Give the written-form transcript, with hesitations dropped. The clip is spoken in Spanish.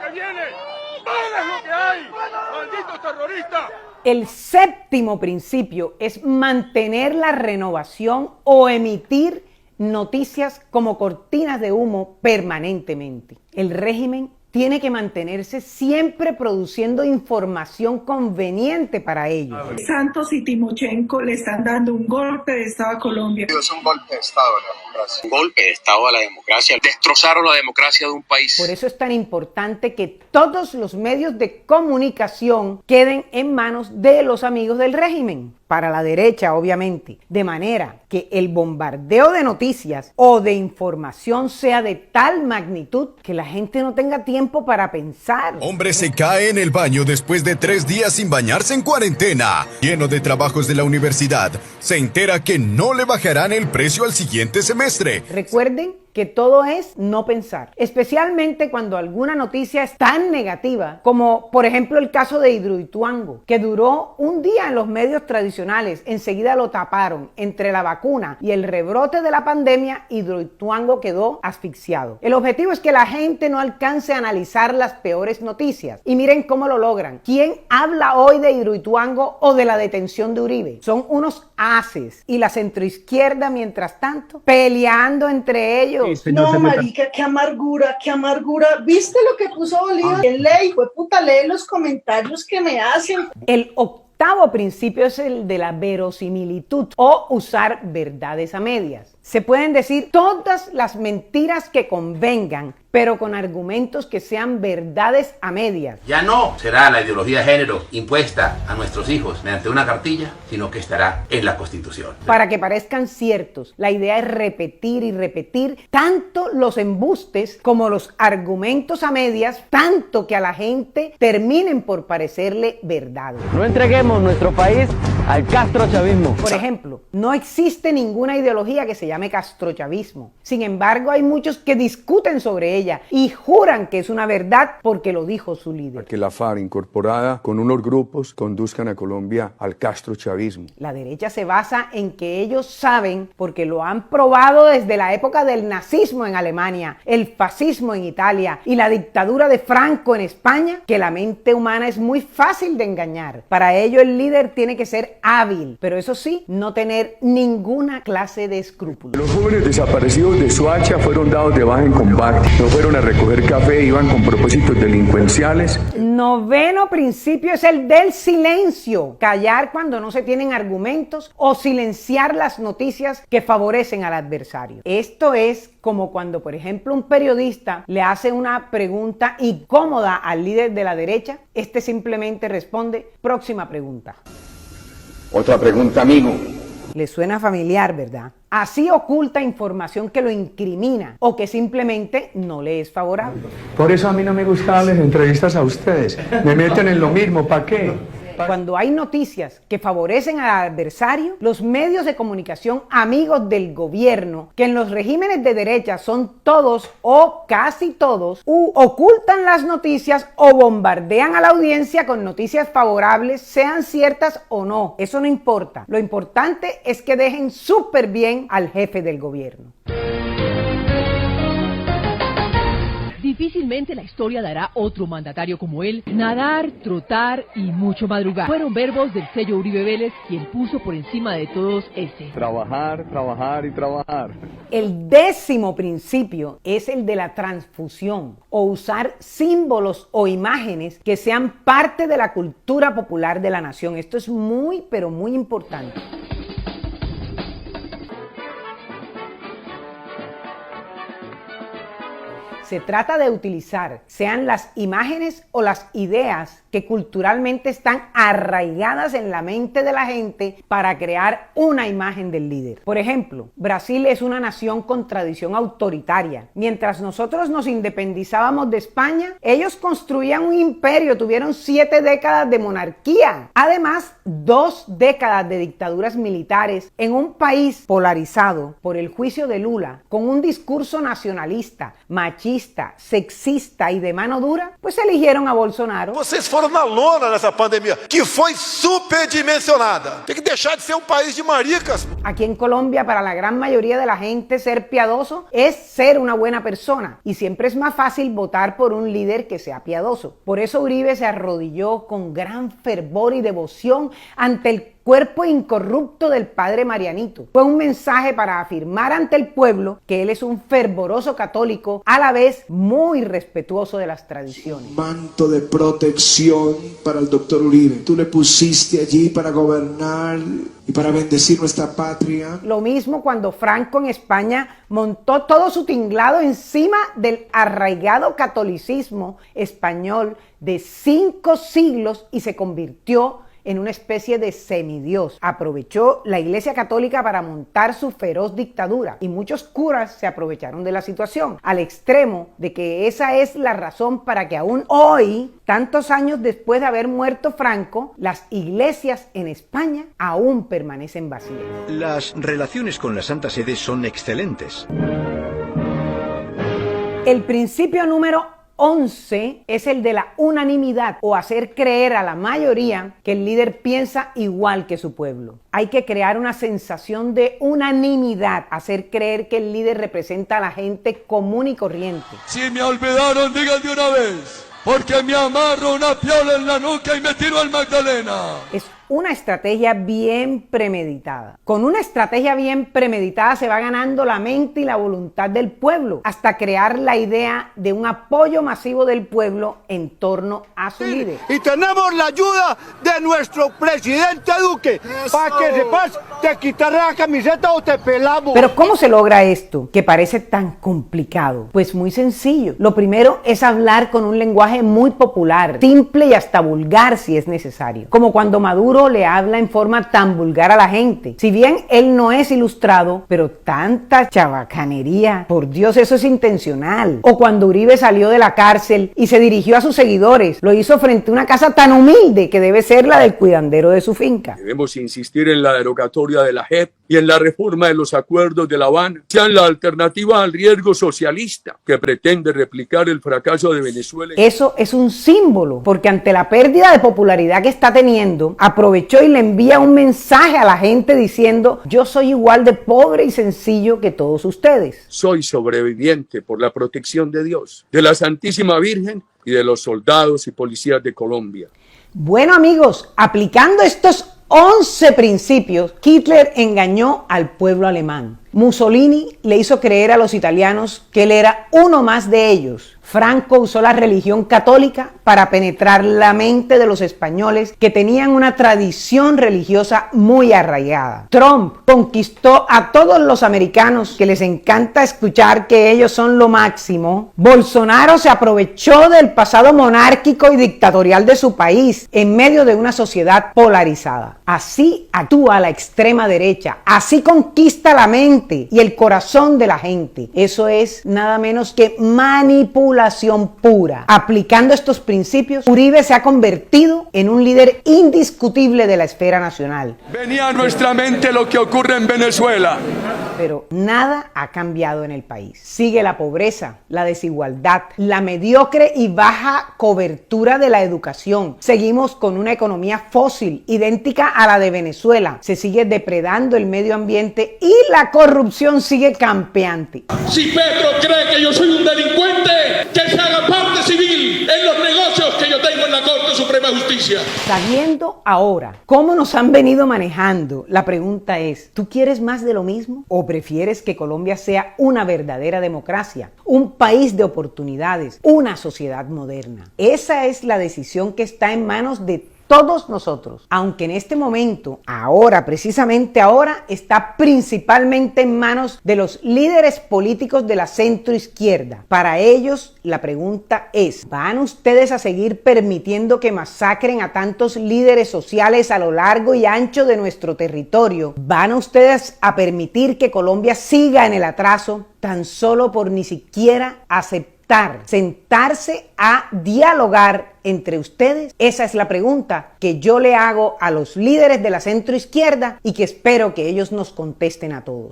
que viene! ¡Bala es lo que hay! ¡Malditos terroristas! El séptimo principio es mantener la renovación o emitir noticias como cortinas de humo permanentemente. El régimen tiene que mantenerse siempre produciendo información conveniente para ellos. Santos y Timochenko le están dando un golpe de Estado a Colombia. Es un golpe de Estado a la democracia. Un golpe de Estado a la democracia. Destrozaron la democracia de un país. Por eso es tan importante que todos los medios de comunicación queden en manos de los amigos del régimen, para la derecha obviamente, de manera que el bombardeo de noticias o de información sea de tal magnitud que la gente no tenga tiempo para pensar. Hombre se cae en el baño después de 3 días sin bañarse en cuarentena. Lleno de trabajos de la universidad, se entera que no le bajarán el precio al siguiente semestre. Recuerden que todo es no pensar, especialmente cuando alguna noticia es tan negativa como por ejemplo el caso de Hidroituango, que duró un día en los medios tradicionales, enseguida lo taparon. Entre la vacuna y el rebrote de la pandemia, Hidroituango quedó asfixiado. El objetivo es que la gente no alcance a analizar las peores noticias, y miren cómo lo logran. ¿Quién habla hoy de Hidroituango o de la detención de Uribe? Son unos haces, y la centroizquierda mientras tanto peleando entre ellos. No, marica, qué amargura, qué amargura. ¿Viste lo que puso Bolívar? Lee, hijo de puta, lee los comentarios que me hacen. El octavo principio es el de la verosimilitud o usar verdades a medias. Se pueden decir todas las mentiras que convengan, pero con argumentos que sean verdades a medias. Ya no será la ideología de género impuesta a nuestros hijos mediante una cartilla, sino que estará en la Constitución. Para que parezcan ciertos, la idea es repetir y repetir tanto los embustes como los argumentos a medias, tanto que a la gente terminen por parecerle verdades. No entreguemos nuestro país al castrochavismo. Por ejemplo, no existe ninguna ideología que se llame castrochavismo. Sin embargo, hay muchos que discuten sobre ella y juran que es una verdad porque lo dijo su líder. Que la FARC incorporada con unos grupos conduzcan a Colombia al castrochavismo. La derecha se basa en que ellos saben, porque lo han probado desde la época del nazismo en Alemania, el fascismo en Italia y la dictadura de Franco en España, que la mente humana es muy fácil de engañar. Para ello el líder tiene que ser hábil, pero eso sí, no tener ninguna clase de escrúpulos. Los jóvenes desaparecidos de Soacha fueron dados de baja en combate. No fueron a recoger café, iban con propósitos delincuenciales. Noveno principio es el del silencio. Callar cuando no se tienen argumentos o silenciar las noticias que favorecen al adversario. Esto es como cuando, por ejemplo, un periodista le hace una pregunta incómoda al líder de la derecha. Este simplemente responde: próxima pregunta. Otra pregunta, amigo. Le suena familiar, ¿verdad? Así oculta información que lo incrimina o que simplemente no le es favorable. Por eso a mí no me gustan las entrevistas a ustedes. Me meten en lo mismo, ¿para qué? Cuando hay noticias que favorecen al adversario, los medios de comunicación amigos del gobierno, que en los regímenes de derecha son todos o casi todos, ocultan las noticias o bombardean a la audiencia con noticias favorables, sean ciertas o no. Eso no importa. Lo importante es que dejen súper bien al jefe del gobierno. Difícilmente la historia dará otro mandatario como él. Nadar, trotar y mucho madrugar fueron verbos del sello Uribe Vélez, quien puso por encima de todos ese: Trabajar, trabajar y trabajar. El décimo principio es el de la transfusión o usar símbolos o imágenes que sean parte de la cultura popular de la nación. Esto es muy, pero muy importante. Se trata de utilizar, sean las imágenes o las ideas que culturalmente están arraigadas en la mente de la gente para crear una imagen del líder. Por ejemplo, Brasil es una nación con tradición autoritaria. Mientras nosotros nos independizábamos de España, ellos construían un imperio, tuvieron 7 décadas de monarquía. Además, 2 décadas de dictaduras militares en un país polarizado por el juicio de Lula, con un discurso nacionalista, machista, machista, sexista y de mano dura, pues eligieron a Bolsonaro. Vocês foram na lona nessa pandemia, que foi superdimensionada. Tem que deixar de ser un país de maricas. Aquí en Colombia, para la gran mayoría de la gente, ser piadoso es ser una buena persona. Y siempre es más fácil votar por un líder que sea piadoso. Por eso Uribe se arrodilló con gran fervor y devoción ante el cuerpo incorrupto del padre Marianito. Fue un mensaje para afirmar ante el pueblo que él es un fervoroso católico, a la vez muy respetuoso de las tradiciones. Manto de protección para el doctor Uribe. Tú le pusiste allí para gobernar y para bendecir nuestra patria. Lo mismo cuando Franco en España montó todo su tinglado encima del arraigado catolicismo español de 5 siglos y se convirtió en una especie de semidios. Aprovechó la Iglesia Católica para montar su feroz dictadura y muchos curas se aprovecharon de la situación, al extremo de que esa es la razón para que aún hoy, tantos años después de haber muerto Franco, las iglesias en España aún permanecen vacías. Las relaciones con la Santa Sede son excelentes. El principio número 11 es el de la unanimidad, o hacer creer a la mayoría que el líder piensa igual que su pueblo. Hay que crear una sensación de unanimidad, hacer creer que el líder representa a la gente común y corriente. Si me olvidaron, digan de una vez, porque me amarro una piola en la nuca y me tiro al Magdalena. Es una estrategia bien premeditada. Con una estrategia bien premeditada se va ganando la mente y la voluntad del pueblo, hasta crear la idea de un apoyo masivo del pueblo en torno a su líder. Y tenemos la ayuda de nuestro presidente Duque. Para que sepas, te quitaré la camiseta o te pelamos. Pero ¿cómo se logra esto, que parece tan complicado? Pues muy sencillo. Lo primero es hablar con un lenguaje muy popular, simple y hasta vulgar si es necesario. Como cuando Maduro le habla en forma tan vulgar a la gente. Si bien él no es ilustrado, pero tanta chabacanería, por Dios, eso es intencional. O cuando Uribe salió de la cárcel y se dirigió a sus seguidores, lo hizo frente a una casa tan humilde que debe ser la del cuidandero de su finca. Debemos insistir en la derogatoria de la JEP y en la reforma de los acuerdos de La Habana, sean la alternativa al riesgo socialista que pretende replicar el fracaso de Venezuela. Eso es un símbolo, porque ante la pérdida de popularidad que está teniendo, aprovechó y le envía un mensaje a la gente diciendo: yo soy igual de pobre y sencillo que todos ustedes. Soy sobreviviente por la protección de Dios, de la Santísima Virgen y de los soldados y policías de Colombia. Bueno, amigos, aplicando estos 11 principios, Hitler engañó al pueblo alemán. Mussolini le hizo creer a los italianos que él era uno más de ellos. Franco usó la religión católica para penetrar la mente de los españoles que tenían una tradición religiosa muy arraigada. Trump conquistó a todos los americanos que les encanta escuchar que ellos son lo máximo. Bolsonaro se aprovechó del pasado monárquico y dictatorial de su país en medio de una sociedad polarizada. Así actúa la extrema derecha, así conquista la mente y el corazón de la gente. Eso es nada menos que manipulación pura. Aplicando estos principios, Uribe se ha convertido en un líder indiscutible de la esfera nacional. Venía a nuestra mente lo que ocurre en Venezuela. Pero nada ha cambiado en el país. Sigue la pobreza, la desigualdad, la mediocre y baja cobertura de la educación. Seguimos con una economía fósil, idéntica a la de Venezuela. Se sigue depredando el medio ambiente y la corrupción sigue campeante. Si Petro cree que yo soy un delincuente, que se haga parte civil en los negocios que yo tengo en la Corte Suprema de Justicia. Sabiendo ahora cómo nos han venido manejando, la pregunta es: ¿tú quieres más de lo mismo? ¿O prefieres que Colombia sea una verdadera democracia, un país de oportunidades, una sociedad moderna? Esa es la decisión que está en manos de todos nosotros, aunque en este momento, ahora, precisamente ahora, está principalmente en manos de los líderes políticos de la centroizquierda. Para ellos, la pregunta es: ¿van ustedes a seguir permitiendo que masacren a tantos líderes sociales a lo largo y ancho de nuestro territorio? ¿Van ustedes a permitir que Colombia siga en el atraso tan solo por ni siquiera sentarse a dialogar entre ustedes? Esa es la pregunta que yo le hago a los líderes de la centroizquierda y que espero que ellos nos contesten a todos.